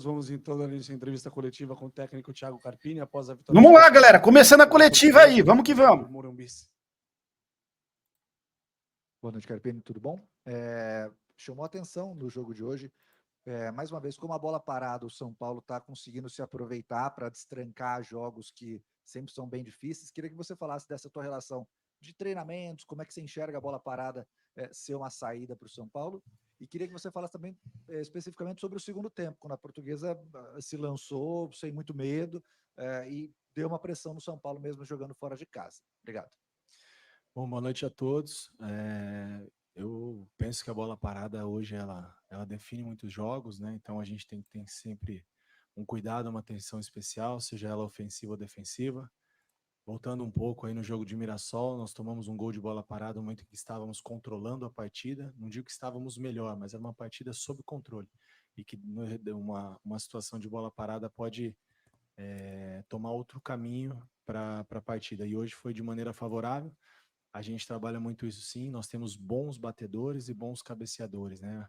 vamos então dar início à entrevista coletiva com o técnico Thiago Carpini após a vitória. Vamos lá, galera. Começando a coletiva aí. Vamos que vamos. Boa noite, Carpini. Tudo bom? Chamou atenção no jogo de hoje. Mais uma vez, como a bola parada, o São Paulo está conseguindo se aproveitar para destrancar jogos que sempre são bem difíceis. Queria que você falasse dessa tua relação de treinamentos, como é que você enxerga a bola parada ser uma saída para o São Paulo. E queria que você falasse também especificamente sobre o segundo tempo, quando a Portuguesa se lançou sem muito medo e deu uma pressão no São Paulo mesmo jogando fora de casa. Obrigado. Bom, boa noite a todos. Eu penso que a bola parada hoje ela define muitos jogos, né? Então a gente tem que ter sempre um cuidado, uma atenção especial, seja ela ofensiva ou defensiva. Voltando um pouco aí no jogo de Mirassol, nós tomamos um gol de bola parada no momento em que estávamos controlando a partida. Não digo que estávamos melhor, mas era uma partida sob controle. E que uma situação de bola parada pode tomar outro caminho para a partida. E hoje foi de maneira favorável. A gente trabalha muito isso sim, nós temos bons batedores e bons cabeceadores, né?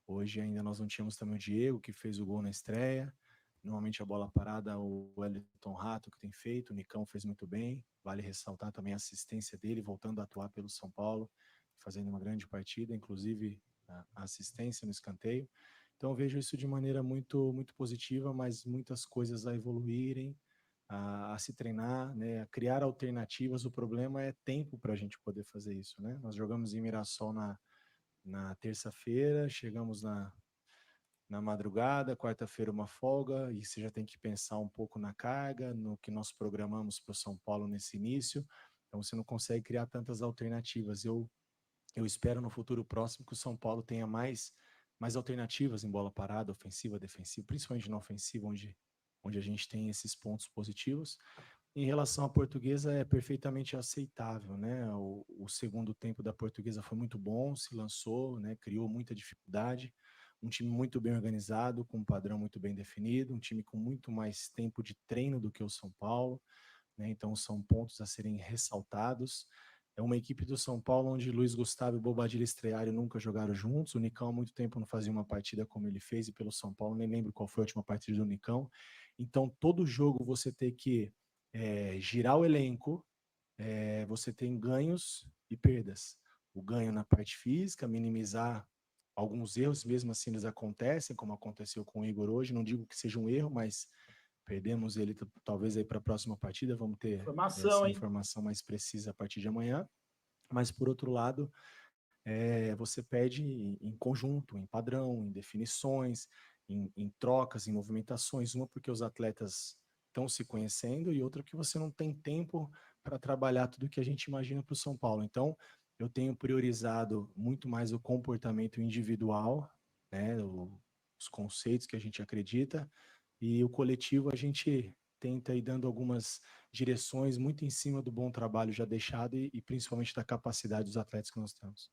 Hoje ainda nós não tínhamos também o Diego, que fez o gol na estreia. Normalmente a bola parada, o Wellington Rato que tem feito, o Nicão fez muito bem. Vale ressaltar também a assistência dele, voltando a atuar pelo São Paulo, fazendo uma grande partida, inclusive a assistência no escanteio. Então eu vejo isso de maneira muito, muito positiva, mas muitas coisas a evoluírem, a se treinar, né, a criar alternativas. O problema é tempo para a gente poder fazer isso, né? Nós jogamos em Mirassol na terça-feira, chegamos na madrugada, quarta-feira uma folga, e você já tem que pensar um pouco na carga, no que nós programamos para o São Paulo nesse início, então você não consegue criar tantas alternativas. Eu espero no futuro próximo que o São Paulo tenha mais alternativas em bola parada, ofensiva, defensiva, principalmente na ofensiva, onde a gente tem esses pontos positivos. Em relação à Portuguesa, é perfeitamente aceitável, né? O segundo tempo da Portuguesa foi muito bom, se lançou, né? Criou muita dificuldade. Um time muito bem organizado, com um padrão muito bem definido, um time com muito mais tempo de treino do que o São Paulo, né? Então são pontos a serem ressaltados. É uma equipe do São Paulo onde Luiz Gustavo e Bobadilla estrearam e nunca jogaram juntos. O Nicão há muito tempo não fazia uma partida como ele fez, e pelo São Paulo nem lembro qual foi a última partida do Nicão. Então todo jogo você tem que girar o elenco, você tem ganhos e perdas. O ganho na parte física, minimizar alguns erros, mesmo assim eles acontecem, como aconteceu com o Igor hoje. Não digo que seja um erro, mas perdemos ele talvez aí para a próxima partida. Vamos ter essa informação mais precisa a partir de amanhã. Mas por outro lado, você perde em conjunto, em padrão, em definições, em trocas, em movimentações. Uma porque os atletas estão se conhecendo, e outra que você não tem tempo para trabalhar tudo que a gente imagina para o São Paulo. Então, eu tenho priorizado muito mais o comportamento individual, né, os conceitos que a gente acredita, e o coletivo a gente tenta ir dando algumas direções muito em cima do bom trabalho já deixado e principalmente da capacidade dos atletas que nós temos.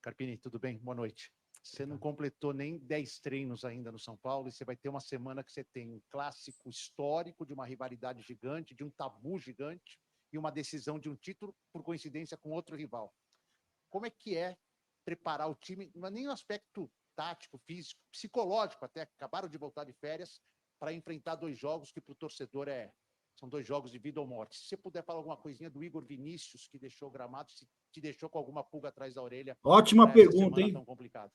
Carpini, tudo bem? Boa noite. Você não completou nem 10 treinos ainda no São Paulo, e você vai ter uma semana que você tem um clássico histórico de uma rivalidade gigante, de um tabu gigante, e uma decisão de um título, por coincidência, com outro rival. Como é que é preparar o time, não é nem no aspecto tático, físico, psicológico até, acabaram de voltar de férias, para enfrentar dois jogos que para o torcedor são dois jogos de vida ou morte. Se você puder falar alguma coisinha do Igor Vinícius, que deixou o gramado, se te deixou com alguma pulga atrás da orelha. Ótima pergunta, hein? Tão complicada.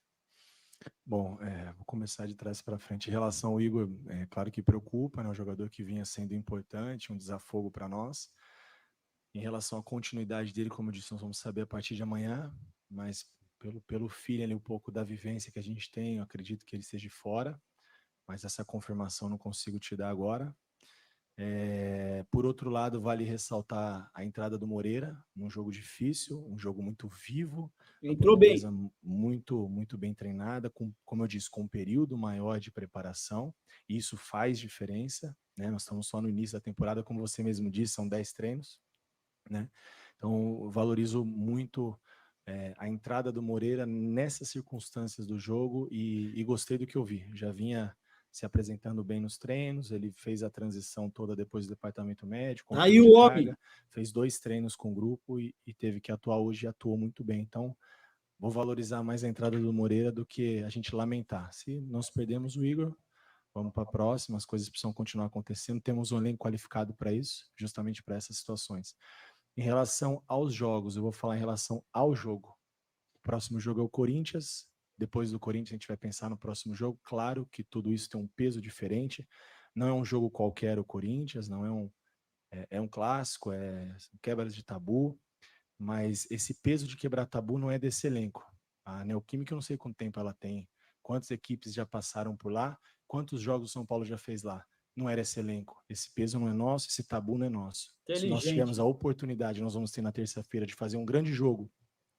Bom, vou começar de trás para frente. Em relação ao Igor, é claro que preocupa, né? Um jogador que vinha sendo importante, um desafogo para nós. Em relação à continuidade dele, como eu disse, nós vamos saber a partir de amanhã, mas pelo feeling ali, um pouco da vivência que a gente tem, eu acredito que ele esteja fora, mas essa confirmação não consigo te dar agora. Por outro lado, vale ressaltar a entrada do Moreira, num jogo difícil, um jogo muito vivo. Entrou bem. Muito, muito bem treinada, como eu disse, com um período maior de preparação, e isso faz diferença, né? Nós estamos só no início da temporada, como você mesmo disse, são 10 treinos, né? Então, eu valorizo muito a entrada do Moreira nessas circunstâncias do jogo, e gostei do que eu vi. Já vinha se apresentando bem nos treinos, ele fez a transição toda depois do departamento médico, Aí o homem fez 2 treinos com o grupo e teve que atuar hoje, e atuou muito bem. Então, vou valorizar mais a entrada do Moreira do que a gente lamentar. Se nós perdemos o Igor, vamos para a próxima, as coisas precisam continuar acontecendo, temos um elenco qualificado para isso, justamente para essas situações. Em relação aos jogos, eu vou falar em relação ao jogo. O próximo jogo é o Corinthians, depois do Corinthians a gente vai pensar no próximo jogo, claro que tudo isso tem um peso diferente, não é um jogo qualquer o Corinthians, não é um clássico, é quebras de tabu, mas esse peso de quebrar tabu não é desse elenco. A Neoquímica, eu não sei quanto tempo ela tem, quantas equipes já passaram por lá, quantos jogos o São Paulo já fez lá. Não era esse elenco. Esse peso não é nosso, esse tabu não é nosso. Se nós tivermos a oportunidade, nós vamos ter na terça-feira de fazer um grande jogo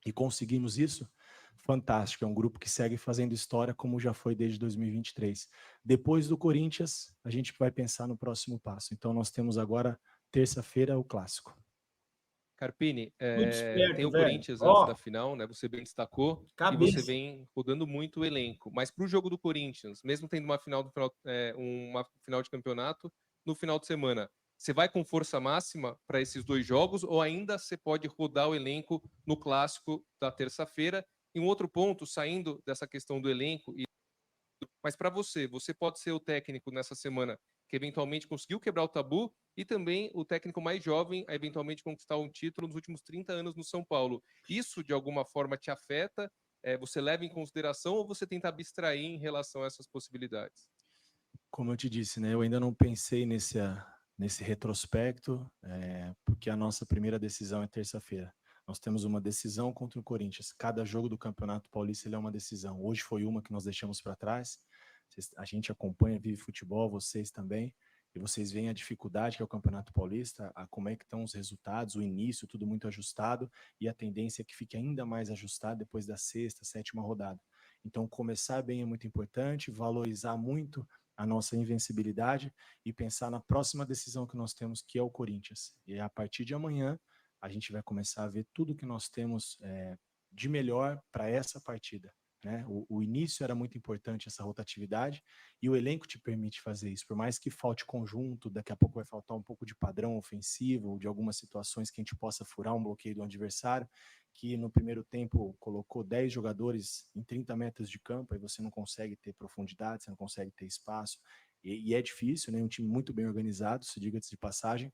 e conseguimos isso, fantástico. É um grupo que segue fazendo história como já foi desde 2023. Depois do Corinthians, a gente vai pensar no próximo passo. Então nós temos agora, terça-feira, o clássico. Carpini, Muito esperto, tem o velho. Corinthians Ó, antes da final, né? Você bem destacou, cabeça. e você vem rodando muito o elenco. Mas para o jogo do Corinthians, mesmo tendo uma final de campeonato no final de semana, você vai com força máxima para esses dois jogos ou ainda você pode rodar o elenco no clássico da terça-feira? E um outro ponto, saindo dessa questão do elenco, mas para você pode ser o técnico nessa semana que eventualmente conseguiu quebrar o tabu e também o técnico mais jovem a eventualmente conquistar um título nos últimos 30 anos no São Paulo. Isso, de alguma forma, te afeta? Você leva em consideração ou você tenta abstrair em relação a essas possibilidades? Como eu te disse, né, eu ainda não pensei nesse retrospecto, porque a nossa primeira decisão é terça-feira. Nós temos uma decisão contra o Corinthians. Cada jogo do Campeonato Paulista ele é uma decisão. Hoje foi uma que nós deixamos para trás. A gente acompanha, vive futebol, vocês também, e vocês veem a dificuldade que é o Campeonato Paulista, como é que estão os resultados, o início, tudo muito ajustado, e a tendência é que fique ainda mais ajustado depois da sexta, sétima rodada. Então, começar bem é muito importante, valorizar muito a nossa invencibilidade e pensar na próxima decisão que nós temos, que é o Corinthians. E a partir de amanhã, a gente vai começar a ver tudo que nós temos de melhor para essa partida. Né? O início era muito importante, essa rotatividade, e o elenco te permite fazer isso. Por mais que falte conjunto, daqui a pouco vai faltar um pouco de padrão ofensivo, de algumas situações que a gente possa furar um bloqueio do adversário, que no primeiro tempo colocou 10 jogadores em 30 metros de campo, aí você não consegue ter profundidade, você não consegue ter espaço, e é difícil, né? Um time muito bem organizado, se diga-se de passagem,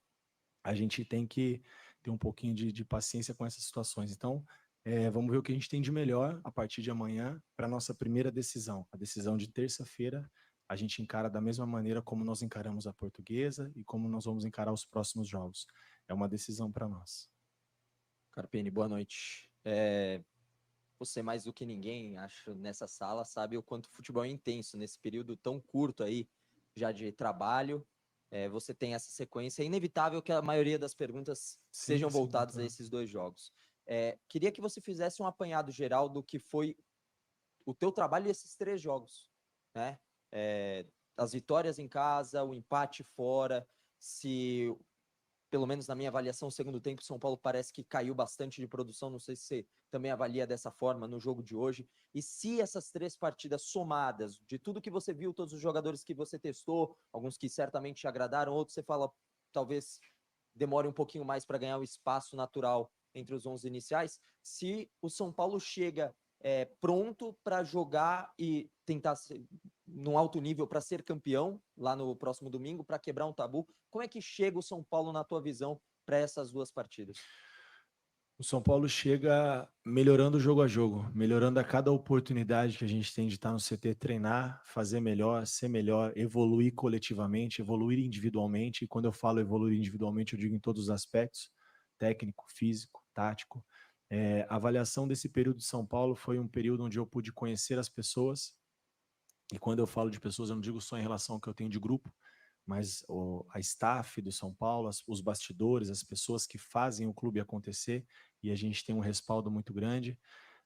a gente tem que ter um pouquinho de paciência com essas situações. Então, vamos ver o que a gente tem de melhor a partir de amanhã para a nossa primeira decisão. A decisão de terça-feira, a gente encara da mesma maneira como nós encaramos a Portuguesa e como nós vamos encarar os próximos jogos. É uma decisão para nós. Carpini, boa noite. Você, mais do que ninguém, acho, nessa sala, sabe o quanto o futebol é intenso nesse período tão curto aí, já de trabalho. Você tem essa sequência. É inevitável que a maioria das perguntas sejam voltadas a esses dois jogos. Queria que você fizesse um apanhado geral do que foi o teu trabalho nesses 3 jogos, né? As vitórias em casa, o empate fora, se, pelo menos na minha avaliação, o segundo tempo, São Paulo parece que caiu bastante de produção, não sei se você também avalia dessa forma no jogo de hoje, e se essas 3 partidas somadas, de tudo que você viu, todos os jogadores que você testou, alguns que certamente te agradaram, outros você fala, talvez demore um pouquinho mais para ganhar o espaço natural entre os 11 iniciais, se o São Paulo chega pronto para jogar e tentar ser, num alto nível para ser campeão lá no próximo domingo, para quebrar um tabu, como é que chega o São Paulo na tua visão para essas 2 partidas? O São Paulo chega melhorando jogo a jogo, melhorando a cada oportunidade que a gente tem de estar no CT, treinar, fazer melhor, ser melhor, evoluir coletivamente, evoluir individualmente. E quando eu falo evoluir individualmente, eu digo em todos os aspectos, técnico, físico, tático. A avaliação desse período de São Paulo foi um período onde eu pude conhecer as pessoas. E quando eu falo de pessoas, eu não digo só em relação ao que eu tenho de grupo, mas a staff do São Paulo, os bastidores, as pessoas que fazem o clube acontecer, e a gente tem um respaldo muito grande,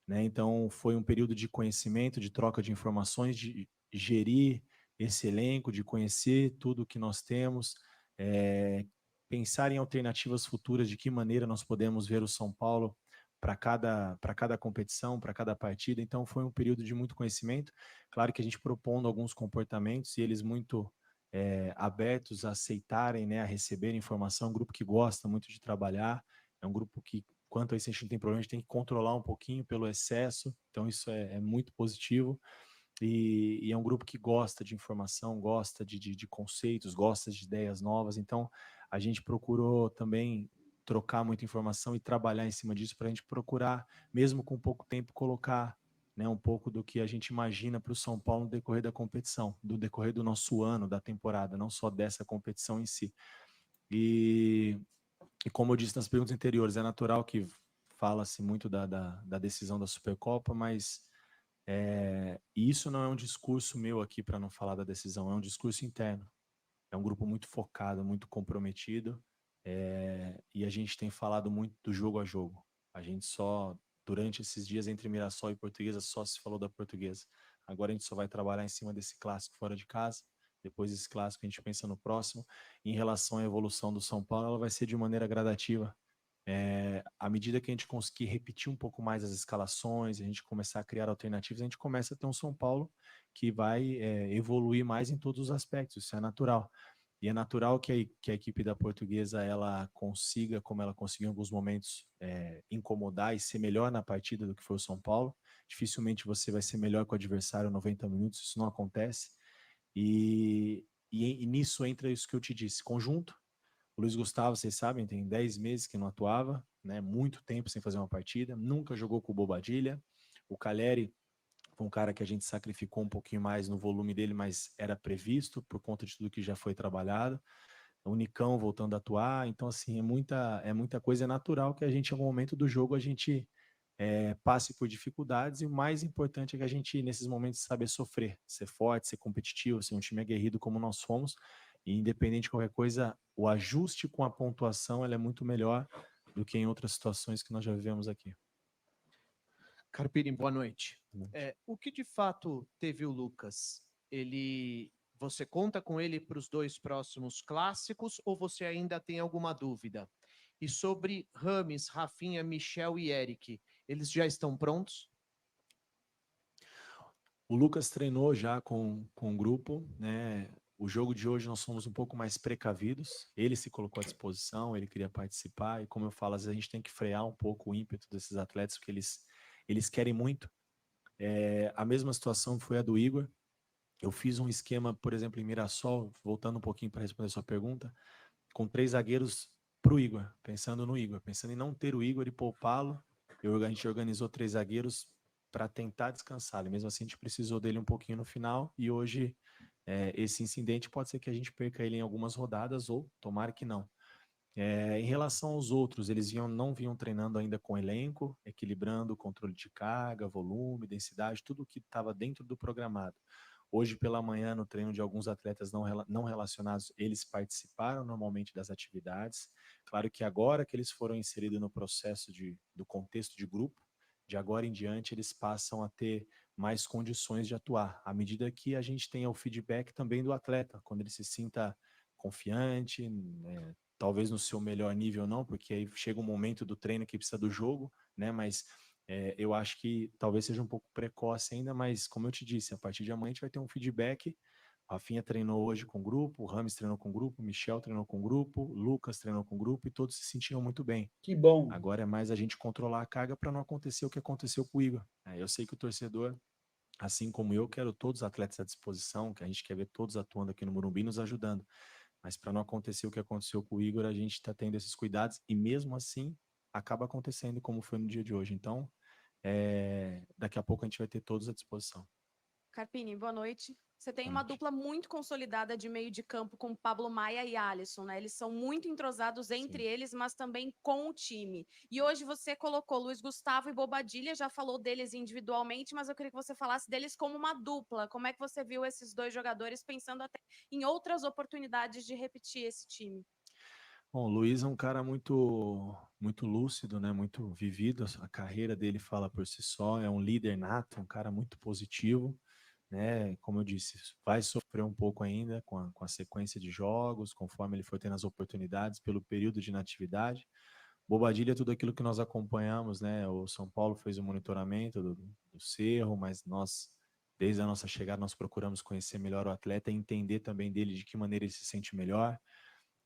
né? Então foi um período de conhecimento, de troca de informações, de gerir esse elenco, de conhecer tudo que nós temos, pensar em alternativas futuras, de que maneira nós podemos ver o São Paulo para cada competição, para cada partida. Então foi um período de muito conhecimento, claro que a gente propondo alguns comportamentos e eles muito abertos a aceitarem, né, a receber informação, um grupo que gosta muito de trabalhar, é um grupo que, quanto a isso a gente não tem problema, a gente tem que controlar um pouquinho pelo excesso, então isso é muito positivo, e é um grupo que gosta de informação, gosta de conceitos, gosta de ideias novas. Então, a gente procurou também trocar muita informação e trabalhar em cima disso para a gente procurar, mesmo com pouco tempo, colocar, né, um pouco do que a gente imagina para o São Paulo no decorrer da competição, do decorrer do nosso ano, da temporada, não só dessa competição em si. E como eu disse nas perguntas anteriores, é natural que fala-se muito da decisão da Supercopa, mas isso não é um discurso meu aqui para não falar da decisão, é um discurso interno. É um grupo muito focado, muito comprometido, e a gente tem falado muito do jogo a jogo. A gente só, durante esses dias entre Mirassol e Portuguesa, só se falou da Portuguesa. Agora a gente só vai trabalhar em cima desse clássico fora de casa. Depois desse clássico a gente pensa no próximo. Em relação à evolução do São Paulo, ela vai ser de maneira gradativa. À medida que a gente conseguir repetir um pouco mais as escalações, a gente começar a criar alternativas, a gente começa a ter um São Paulo que vai evoluir mais em todos os aspectos. Isso é natural. E é natural que a equipe da Portuguesa ela consiga, como ela conseguiu em alguns momentos, incomodar e ser melhor na partida do que foi o São Paulo. Dificilmente você vai ser melhor que o adversário 90 minutos, isso não acontece. E nisso entra isso que eu te disse, conjunto. O Luiz Gustavo, vocês sabem, tem 10 meses que não atuava, né? Muito tempo sem fazer uma partida, nunca jogou com o Bobadilla. O Calleri foi um cara que a gente sacrificou um pouquinho mais no volume dele, mas era previsto por conta de tudo que já foi trabalhado. O Nicão voltando a atuar, então assim, é muita coisa, é natural que a gente, em algum momento do jogo, a gente passe por dificuldades, e o mais importante é que a gente, nesses momentos, saber sofrer, ser forte, ser competitivo, ser um time aguerrido como nós fomos, e independente de qualquer coisa, o ajuste com a pontuação ela é muito melhor do que em outras situações que nós já vivemos aqui. Carpini, boa noite. Boa noite. O que de fato teve o Lucas? Você conta com ele para os 2 próximos clássicos ou você ainda tem alguma dúvida? E sobre Rames, Rafinha, Michel e Eric, eles já estão prontos? O Lucas treinou já com o grupo, né? O jogo de hoje nós fomos um pouco mais precavidos. Ele se colocou à disposição, ele queria participar, e como eu falo, às vezes a gente tem que frear um pouco o ímpeto desses atletas, porque eles querem muito. A mesma situação foi a do Igor. Eu fiz um esquema, por exemplo, em Mirassol, voltando um pouquinho para responder a sua pergunta, com 3 zagueiros para o Igor, pensando no Igor, pensando em não ter o Igor e poupá-lo. A gente organizou 3 zagueiros para tentar descansá-lo. Mesmo assim, a gente precisou dele um pouquinho no final, e hoje esse incidente pode ser que a gente perca ele em algumas rodadas, ou tomara que não. Em relação aos outros, eles não vinham treinando ainda com elenco, equilibrando o controle de carga, volume, densidade, tudo o que estava dentro do programado. Hoje pela manhã, no treino de alguns atletas não relacionados, eles participaram normalmente das atividades. Claro que agora que eles foram inseridos no processo do contexto de grupo, de agora em diante eles passam a ter mais condições de atuar, à medida que a gente tenha o feedback também do atleta, quando ele se sinta confiante, talvez no seu melhor nível não, porque aí chega um momento do treino que precisa do jogo, né? Mas eu acho que talvez seja um pouco precoce ainda, mas como eu te disse, a partir de amanhã a gente vai ter um feedback. A Rafinha treinou hoje com o grupo, o Rames treinou com o grupo, o Michel treinou com o grupo, o Lucas treinou com o grupo, e todos se sentiram muito bem. Que bom. Agora é mais a gente controlar a carga para não acontecer o que aconteceu com o Igor. Eu sei que o torcedor, assim como eu, quero todos os atletas à disposição, que a gente quer ver todos atuando aqui no Morumbi, nos ajudando. Mas para não acontecer o que aconteceu com o Igor, a gente está tendo esses cuidados, e mesmo assim acaba acontecendo como foi no dia de hoje. Então, daqui a pouco a gente vai ter todos à disposição. Carpini, boa noite. Você tem Boa uma noite. dupla muito consolidada de meio de campo com Pablo Maia e Alisson, né? Eles são muito entrosados entre Sim. eles, mas também com o time. E hoje você colocou Luiz Gustavo e Bobadilla, já falou deles individualmente, mas eu queria que você falasse deles como uma dupla. Como é que você viu esses 2 jogadores, pensando até em outras oportunidades de repetir esse time? Bom, o Luiz é um cara muito lúcido, né? Muito vivido. A carreira dele fala por si só. É um líder nato, um cara muito positivo, né? Como eu disse, vai sofrer um pouco ainda com a sequência de jogos, conforme ele for tendo as oportunidades, pelo período de inatividade. Bobadilla é tudo aquilo que nós acompanhamos, né? O São Paulo fez o monitoramento do Cerro, mas nós, desde a nossa chegada, nós procuramos conhecer melhor o atleta e entender também dele de que maneira ele se sente melhor.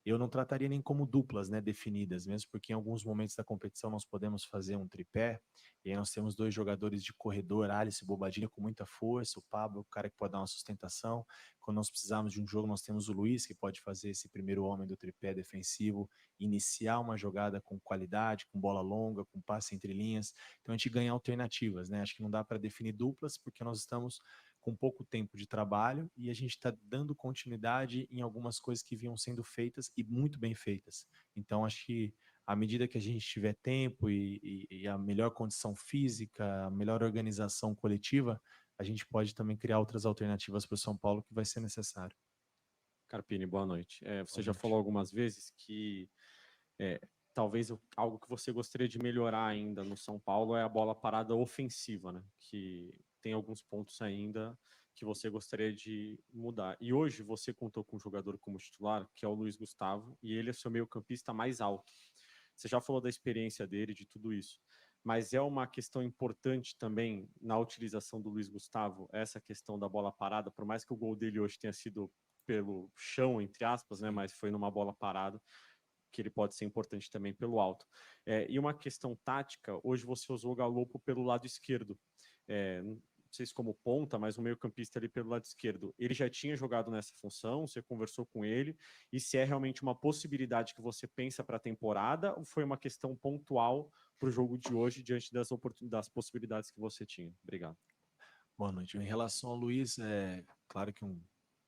eu não trataria nem como duplas, né, definidas, mesmo porque em alguns momentos da competição nós podemos fazer um tripé, e aí nós temos 2 jogadores de corredor, Alisson e Bobadilha, com muita força, o Pablo, o cara que pode dar uma sustentação. Quando nós precisarmos de um jogo, nós temos o Luiz, que pode fazer esse primeiro homem do tripé defensivo, iniciar uma jogada com qualidade, com bola longa, com passe entre linhas. Então a gente ganha alternativas, né? Acho que não dá para definir duplas, porque nós estamos com pouco tempo de trabalho e a gente está dando continuidade em algumas coisas que vinham sendo feitas e muito bem feitas. Então, acho que à medida que a gente tiver tempo e a melhor condição física, a melhor organização coletiva, a gente pode também criar outras alternativas para o São Paulo que vai ser necessário. Carpini, boa noite. Você Boa já noite. falou algumas vezes que talvez algo que você gostaria de melhorar ainda no São Paulo é a bola parada ofensiva, né? Que tem alguns pontos ainda que você gostaria de mudar. E hoje você contou com um jogador como titular, que é o Luiz Gustavo, e ele é seu meio-campista mais alto. Você já falou da experiência dele, de tudo isso, mas é uma questão importante também na utilização do Luiz Gustavo, essa questão da bola parada, por mais que o gol dele hoje tenha sido pelo chão, entre aspas, né, mas foi numa bola parada, que ele pode ser importante também pelo alto. E uma questão tática, hoje você usou o Galopo pelo lado esquerdo, não sei se como ponta, mas o meio-campista ali pelo lado esquerdo. Ele já tinha jogado nessa função, você conversou com ele, e se é realmente uma possibilidade que você pensa para a temporada, ou foi uma questão pontual para o jogo de hoje, diante das possibilidades que você tinha? Obrigado. Boa noite. Em relação ao Luiz, é claro que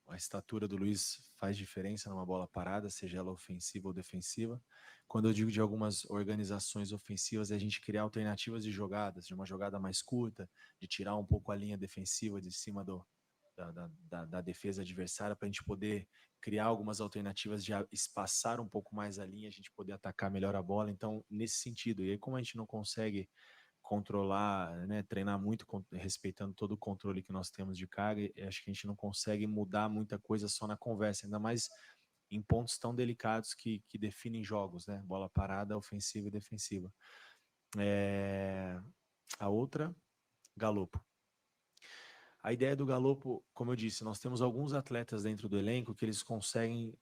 a estatura do Luiz faz diferença numa bola parada, seja ela ofensiva ou defensiva. Quando eu digo de algumas organizações ofensivas, é a gente criar alternativas de jogadas, de uma jogada mais curta, de tirar um pouco a linha defensiva de cima da defesa adversária, para a gente poder criar algumas alternativas de espaçar um pouco mais a linha, a gente poder atacar melhor a bola. Então, nesse sentido, e aí como a gente não consegue controlar, né, treinar muito respeitando todo o controle que nós temos de carga, acho que a gente não consegue mudar muita coisa só na conversa, ainda mais em pontos tão delicados que definem jogos, né, bola parada, ofensiva e defensiva. A outra, Galopo. A ideia do Galopo, como eu disse, nós temos alguns atletas dentro do elenco que eles conseguem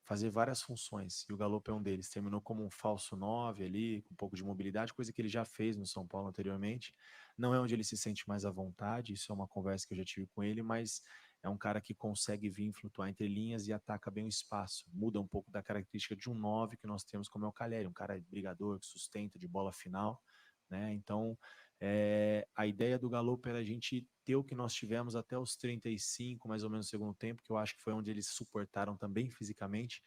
fazer várias funções, e o Galopo é um deles. Terminou como um falso 9 ali, com um pouco de mobilidade, coisa que ele já fez no São Paulo anteriormente. Não é onde ele se sente mais à vontade, isso é uma conversa que eu já tive com ele, mas é um cara que consegue vir flutuar entre linhas e ataca bem o espaço. Muda um pouco da característica de um 9 que nós temos, como é o Calleri, um cara brigador, que sustenta de bola final, né? Então, a ideia do Galopo era a gente ter o que nós tivemos até os 35, mais ou menos, no segundo tempo, que eu acho que foi onde eles suportaram também fisicamente,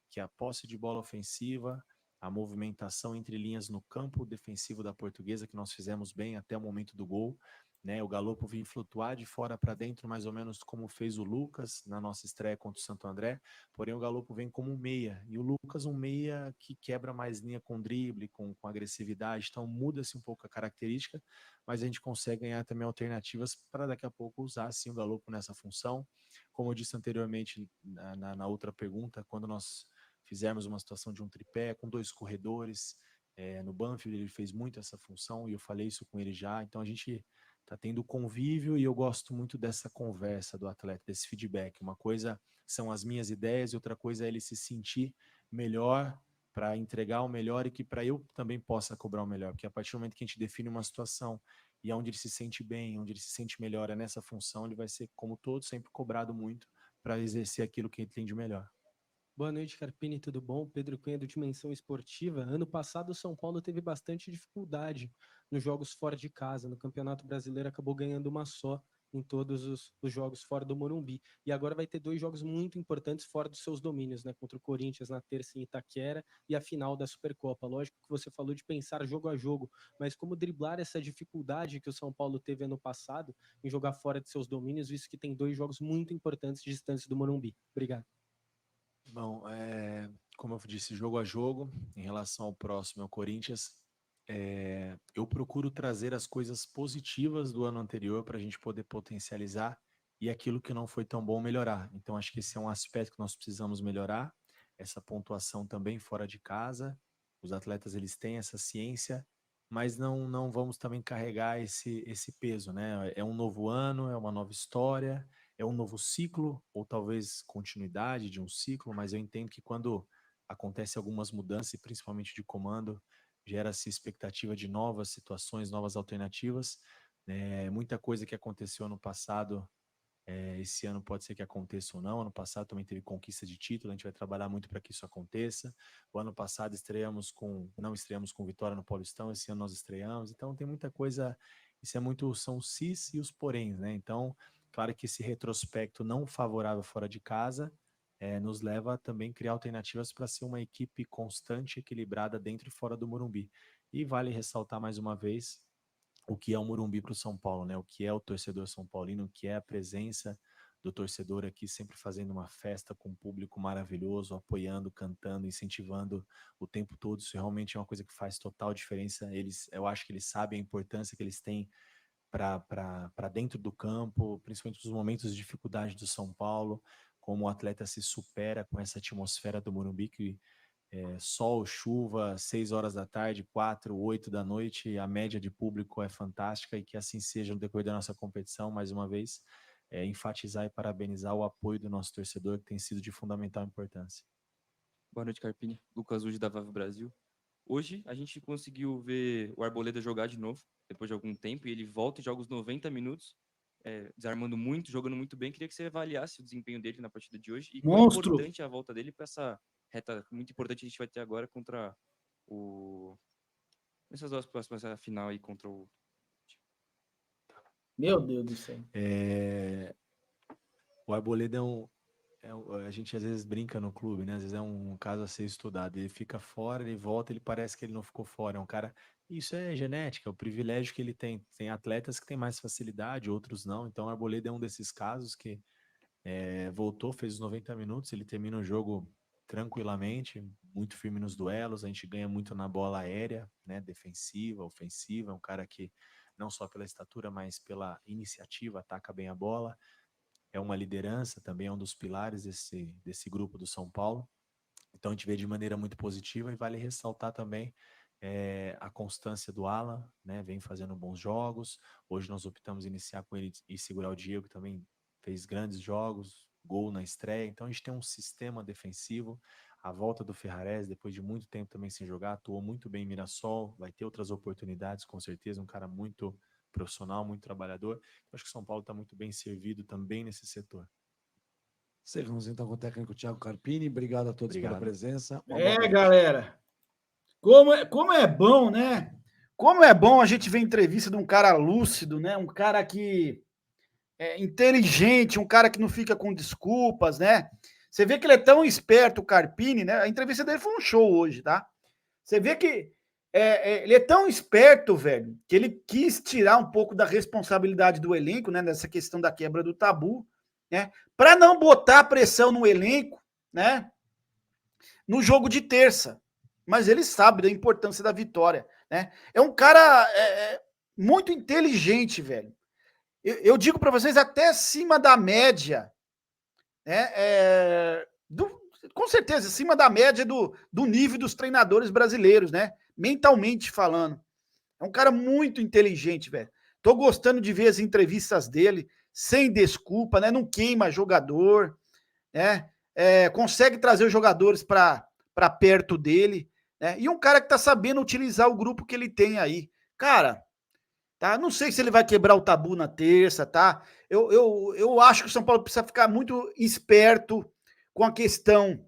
que é a posse de bola ofensiva, a movimentação entre linhas no campo defensivo da Portuguesa, que nós fizemos bem até o momento do gol, né? O Galopo vinha flutuar de fora para dentro, mais ou menos como fez o Lucas na nossa estreia contra o Santo André, porém o Galopo vem como um meia, e o Lucas um meia que quebra mais linha com drible, com agressividade, então muda-se um pouco a característica, mas a gente consegue ganhar também alternativas para daqui a pouco usar sim o Galopo nessa função. Como eu disse anteriormente na outra pergunta, quando nós fizermos uma situação de um tripé com 2 corredores, no Banfield ele fez muito essa função e eu falei isso com ele já, então a gente está tendo convívio e eu gosto muito dessa conversa do atleta, desse feedback. Uma coisa são as minhas ideias e outra coisa é ele se sentir melhor para entregar o melhor e que para eu também possa cobrar o melhor, porque a partir do momento que a gente define uma situação e onde ele se sente bem, onde ele se sente melhor é nessa função, ele vai ser, como todo, sempre cobrado muito para exercer aquilo que ele tem de melhor. Boa noite, Carpini, tudo bom? Pedro Cunha do Dimensão Esportiva. Ano passado o São Paulo teve bastante dificuldade nos jogos fora de casa. No Campeonato Brasileiro acabou ganhando uma só em todos os jogos fora do Morumbi. E agora vai ter 2 jogos muito importantes fora dos seus domínios, né? Contra o Corinthians na terça em Itaquera e a final da Supercopa. Lógico que você falou de pensar jogo a jogo, mas como driblar essa dificuldade que o São Paulo teve ano passado em jogar fora de seus domínios, visto que tem 2 jogos muito importantes distantes do Morumbi. Obrigado. Bom, como eu disse, jogo a jogo, em relação ao próximo, ao Corinthians, eu procuro trazer as coisas positivas do ano anterior para a gente poder potencializar e aquilo que não foi tão bom melhorar. Então, acho que esse é um aspecto que nós precisamos melhorar, essa pontuação também fora de casa. Os atletas, eles têm essa ciência, mas não vamos também carregar esse peso, né? É um novo ano, é uma nova história, é um novo ciclo, ou talvez continuidade de um ciclo, mas eu entendo que quando acontece algumas mudanças, e principalmente de comando, gera-se expectativa de novas situações, novas alternativas. Muita coisa que aconteceu no passado, esse ano pode ser que aconteça ou não. Ano passado também teve conquista de título, a gente vai trabalhar muito para que isso aconteça. O ano passado não estreamos com vitória no Paulistão, esse ano nós estreamos. Então tem muita coisa, são os sis e os poréns, né? Então, claro que esse retrospecto não favorável fora de casa nos leva a também criar alternativas para ser uma equipe constante, equilibrada dentro e fora do Morumbi. E vale ressaltar mais uma vez o que é o Morumbi para o São Paulo, né? O que é o torcedor São Paulino, o que é a presença do torcedor aqui, sempre fazendo uma festa com um público maravilhoso, apoiando, cantando, incentivando o tempo todo. Isso realmente é uma coisa que faz total diferença. Eu acho que eles sabem a importância que eles têm para dentro do campo, principalmente nos momentos de dificuldade do São Paulo, como o atleta se supera com essa atmosfera do Morumbi, que sol, chuva, 6 horas da tarde, 4, 8 da noite, a média de público é fantástica, e que assim seja no decorrer da nossa competição. Mais uma vez, enfatizar e parabenizar o apoio do nosso torcedor, que tem sido de fundamental importância. Boa noite, Carpini. Lucas Uji, da VAV Brasil. Hoje a gente conseguiu ver o Arboleda jogar de novo, depois de algum tempo, e ele volta e joga os 90 minutos, desarmando muito, jogando muito bem. Queria que você avaliasse o desempenho dele na partida de hoje, e quão importante é a volta dele para essa reta muito importante que a gente vai ter agora contra nessas duas próximas, a final aí contra o... Meu Deus do céu. O Arboleda a gente às vezes brinca no clube, né? Às vezes é um caso a ser estudado. Ele fica fora, ele volta, ele parece que ele não ficou fora. É um cara... Isso é genética, é o privilégio que ele tem. Tem atletas que têm mais facilidade, outros não. Então o Arboleda é um desses casos que voltou, fez os 90 minutos, ele termina o jogo tranquilamente, muito firme nos duelos. A gente ganha muito na bola aérea, né? Defensiva, ofensiva. É um cara que não só pela estatura, mas pela iniciativa, ataca bem a bola. É uma liderança, também é um dos pilares desse grupo do São Paulo. Então a gente vê de maneira muito positiva, e vale ressaltar também a constância do Alan, né? Vem fazendo bons jogos. Hoje nós optamos em iniciar com ele e segurar o Diego, que também fez grandes jogos, gol na estreia. Então a gente tem um sistema defensivo. A volta do Ferrarese, depois de muito tempo também sem jogar, atuou muito bem em Mirassol, vai ter outras oportunidades, com certeza. Um cara muito profissional, muito trabalhador. Eu acho que o São Paulo está muito bem servido também nesse setor. Seguimos então com o técnico Thiago Carpini. Obrigado a todos pela presença. Galera, como é bom, né? Como é bom a gente ver entrevista de um cara lúcido, né? Um cara que é inteligente, um cara que não fica com desculpas, né? Você vê que ele é tão esperto, o Carpini, né? A entrevista dele foi um show hoje, tá? Você vê que ele é tão esperto, velho, que ele quis tirar um pouco da responsabilidade do elenco, né? Nessa questão da quebra do tabu, né? Para não botar pressão no elenco, né? No jogo de terça. Mas ele sabe da importância da vitória, né? É um cara muito inteligente, velho. Eu digo para vocês, até acima da média, né? Com certeza, acima da média do nível dos treinadores brasileiros, né? Mentalmente falando. É um cara muito inteligente, velho. Tô gostando de ver as entrevistas dele, sem desculpa, né? Não queima jogador, né? Consegue trazer os jogadores para perto dele, né? E um cara que tá sabendo utilizar o grupo que ele tem aí. Cara, tá? Não sei se ele vai quebrar o tabu na terça, tá? Eu acho que o São Paulo precisa ficar muito esperto com a questão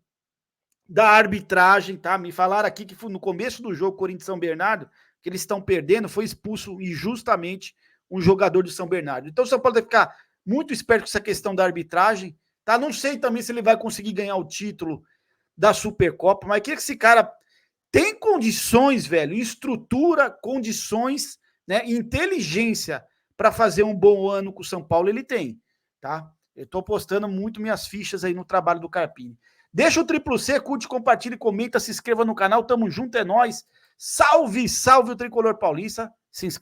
da arbitragem, tá? Me falaram aqui que no começo do jogo Corinthians São Bernardo, que eles estão perdendo, foi expulso injustamente um jogador de São Bernardo. Então o São Paulo deve ficar muito esperto com essa questão da arbitragem, tá? Não sei também se ele vai conseguir ganhar o título da Supercopa, mas que esse cara tem condições, velho, estrutura, condições, né, inteligência para fazer um bom ano com o São Paulo, ele tem, tá? Eu tô postando muito minhas fichas aí no trabalho do Carpini. Deixa o Triplo C, curte, compartilhe, comenta, se inscreva no canal, tamo junto, é nóis. Salve, salve o Tricolor Paulista, se inscreva.